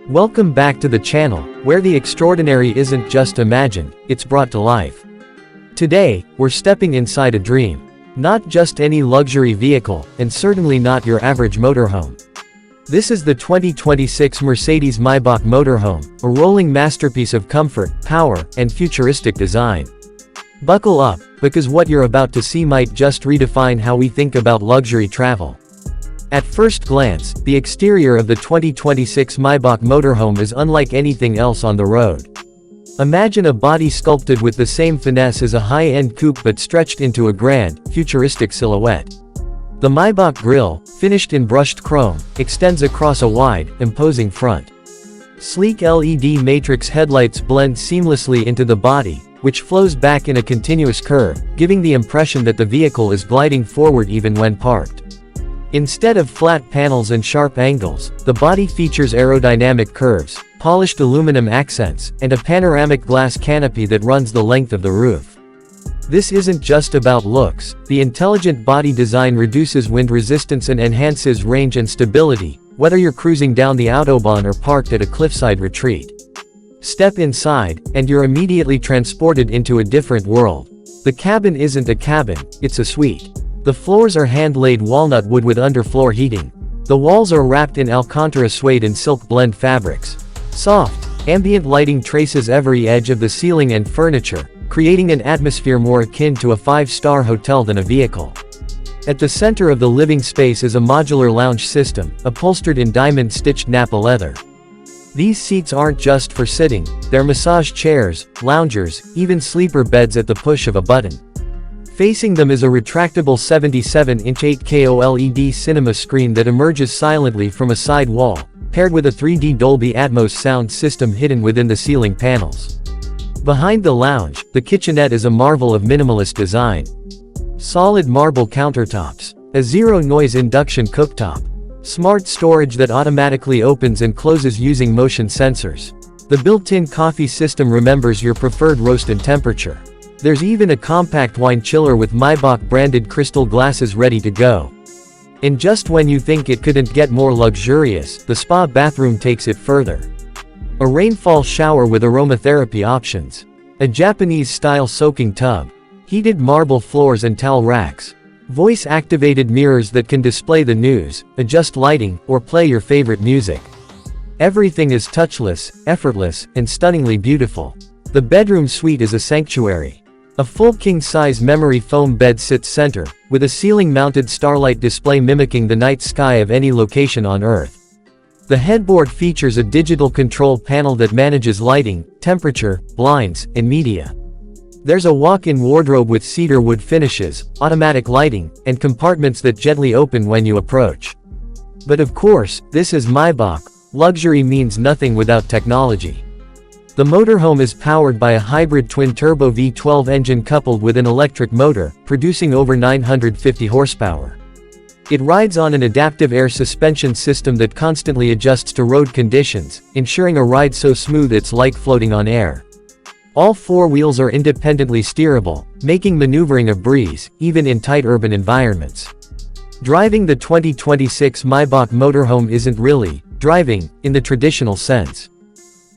Welcome back to the channel, where the extraordinary isn't just imagined, it's brought to life. Today, we're stepping inside a dream. Not just any luxury vehicle, and certainly not your average motorhome. This is the 2026 Mercedes Maybach Motorhome, a rolling masterpiece of comfort, power, and futuristic design. Buckle up, because what you're about to see might just redefine how we think about luxury travel. At first glance, the exterior of the 2026 Maybach Motorhome is unlike anything else on the road. Imagine a body sculpted with the same finesse as a high-end coupe but stretched into a grand, futuristic silhouette. The Maybach grille, finished in brushed chrome, extends across a wide, imposing front. Sleek LED matrix headlights blend seamlessly into the body, which flows back in a continuous curve, giving the impression that the vehicle is gliding forward even when parked. Instead of flat panels and sharp angles, the body features aerodynamic curves, polished aluminum accents, and a panoramic glass canopy that runs the length of the roof. This isn't just about looks. The intelligent body design reduces wind resistance and enhances range and stability, whether you're cruising down the Autobahn or parked at a cliffside retreat. Step inside, and you're immediately transported into a different world. The cabin isn't a cabin, it's a suite. The floors are hand-laid walnut wood with underfloor heating. The walls are wrapped in Alcantara suede and silk blend fabrics. Soft, ambient lighting traces every edge of the ceiling and furniture, creating an atmosphere more akin to a five-star hotel than a vehicle. At the center of the living space is a modular lounge system, upholstered in diamond-stitched Napa leather. These seats aren't just for sitting, they're massage chairs, loungers, even sleeper beds at the push of a button. Facing them is a retractable 77-inch 8K OLED cinema screen that emerges silently from a side wall, paired with a 3D Dolby Atmos sound system hidden within the ceiling panels. Behind the lounge, the kitchenette is a marvel of minimalist design. Solid marble countertops, a zero-noise induction cooktop, smart storage that automatically opens and closes using motion sensors. The built-in coffee system remembers your preferred roast and temperature. There's even a compact wine chiller with Maybach-branded crystal glasses ready to go. And just when you think it couldn't get more luxurious, the spa bathroom takes it further. A rainfall shower with aromatherapy options. A Japanese-style soaking tub. Heated marble floors and towel racks. Voice-activated mirrors that can display the news, adjust lighting, or play your favorite music. Everything is touchless, effortless, and stunningly beautiful. The bedroom suite is a sanctuary. A full king-size memory foam bed sits center, with a ceiling-mounted starlight display mimicking the night sky of any location on Earth. The headboard features a digital control panel that manages lighting, temperature, blinds, and media. There's a walk-in wardrobe with cedar wood finishes, automatic lighting, and compartments that gently open when you approach. But of course, this is Maybach. Luxury means nothing without technology. The motorhome is powered by a hybrid twin-turbo V12 engine coupled with an electric motor, producing over 950 horsepower. It rides on an adaptive air suspension system that constantly adjusts to road conditions, ensuring a ride so smooth it's like floating on air. All four wheels are independently steerable, making maneuvering a breeze, even in tight urban environments. Driving the 2026 Maybach Motorhome isn't really driving, in the traditional sense.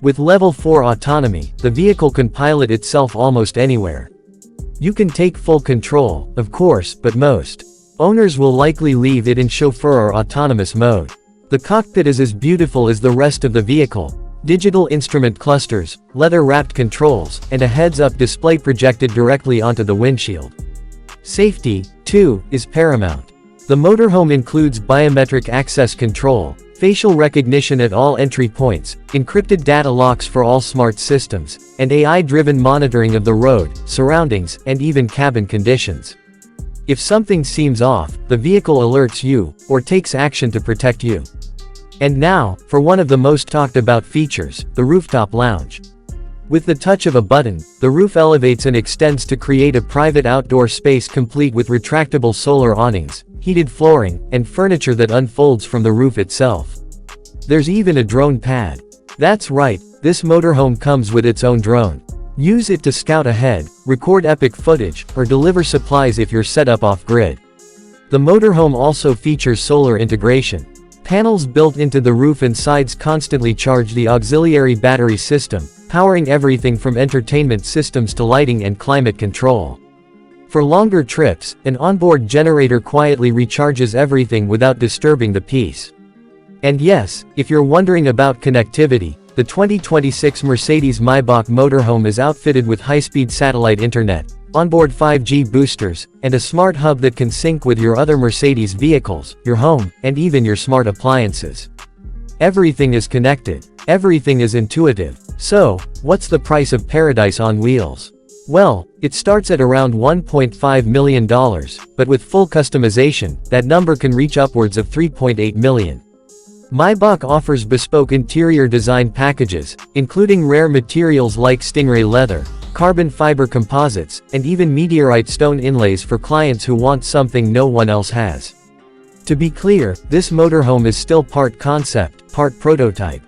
With Level 4 autonomy, the vehicle can pilot itself almost anywhere. You can take full control, of course, but most owners will likely leave it in chauffeur or autonomous mode. The cockpit is as beautiful as the rest of the vehicle. Digital instrument clusters, leather-wrapped controls, and a heads-up display projected directly onto the windshield. Safety, too, is paramount. The motorhome includes biometric access control, facial recognition at all entry points, encrypted data locks for all smart systems, and AI-driven monitoring of the road, surroundings, and even cabin conditions. If something seems off, the vehicle alerts you, or takes action to protect you. And now, for one of the most talked about features, the rooftop lounge. With the touch of a button, the roof elevates and extends to create a private outdoor space complete with retractable solar awnings, heated flooring, and furniture that unfolds from the roof itself. There's even a drone pad. That's right, this motorhome comes with its own drone. Use it to scout ahead, record epic footage, or deliver supplies if you're set up off-grid. The motorhome also features solar integration. Panels built into the roof and sides constantly charge the auxiliary battery system, powering everything from entertainment systems to lighting and climate control. For longer trips, an onboard generator quietly recharges everything without disturbing the peace. And yes, if you're wondering about connectivity, the 2026 Mercedes Maybach Motorhome is outfitted with high-speed satellite internet, onboard 5G boosters, and a smart hub that can sync with your other Mercedes vehicles, your home, and even your smart appliances. Everything is connected. Everything is intuitive. So, what's the price of paradise on wheels? Well, it starts at around $1.5 million, but with full customization, that number can reach upwards of $3.8 million. Maybach offers bespoke interior design packages, including rare materials like stingray leather, carbon fiber composites, and even meteorite stone inlays for clients who want something no one else has. To be clear, this motorhome is still part concept, part prototype.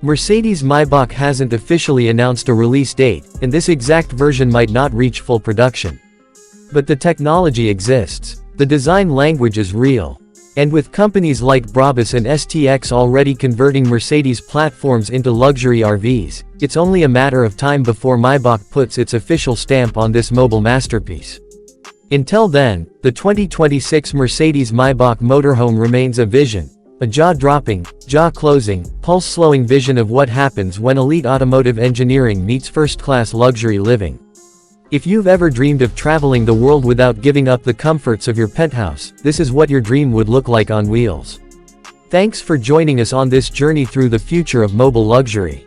Mercedes Maybach hasn't officially announced a release date, and this exact version might not reach full production. But the technology exists. The design language is real. And with companies like Brabus and STX already converting Mercedes platforms into luxury RVs, it's only a matter of time before Maybach puts its official stamp on this mobile masterpiece. Until then, the 2026 Mercedes Maybach Motorhome remains a vision, a jaw-dropping, jaw-closing, pulse-slowing vision of what happens when elite automotive engineering meets first-class luxury living. If you've ever dreamed of traveling the world without giving up the comforts of your penthouse, this is what your dream would look like on wheels. Thanks for joining us on this journey through the future of mobile luxury.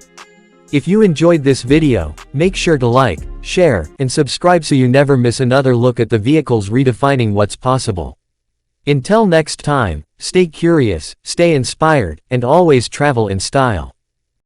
If you enjoyed this video, make sure to like, share, and subscribe so you never miss another look at the vehicles redefining what's possible. Until next time, stay curious, stay inspired, and always travel in style.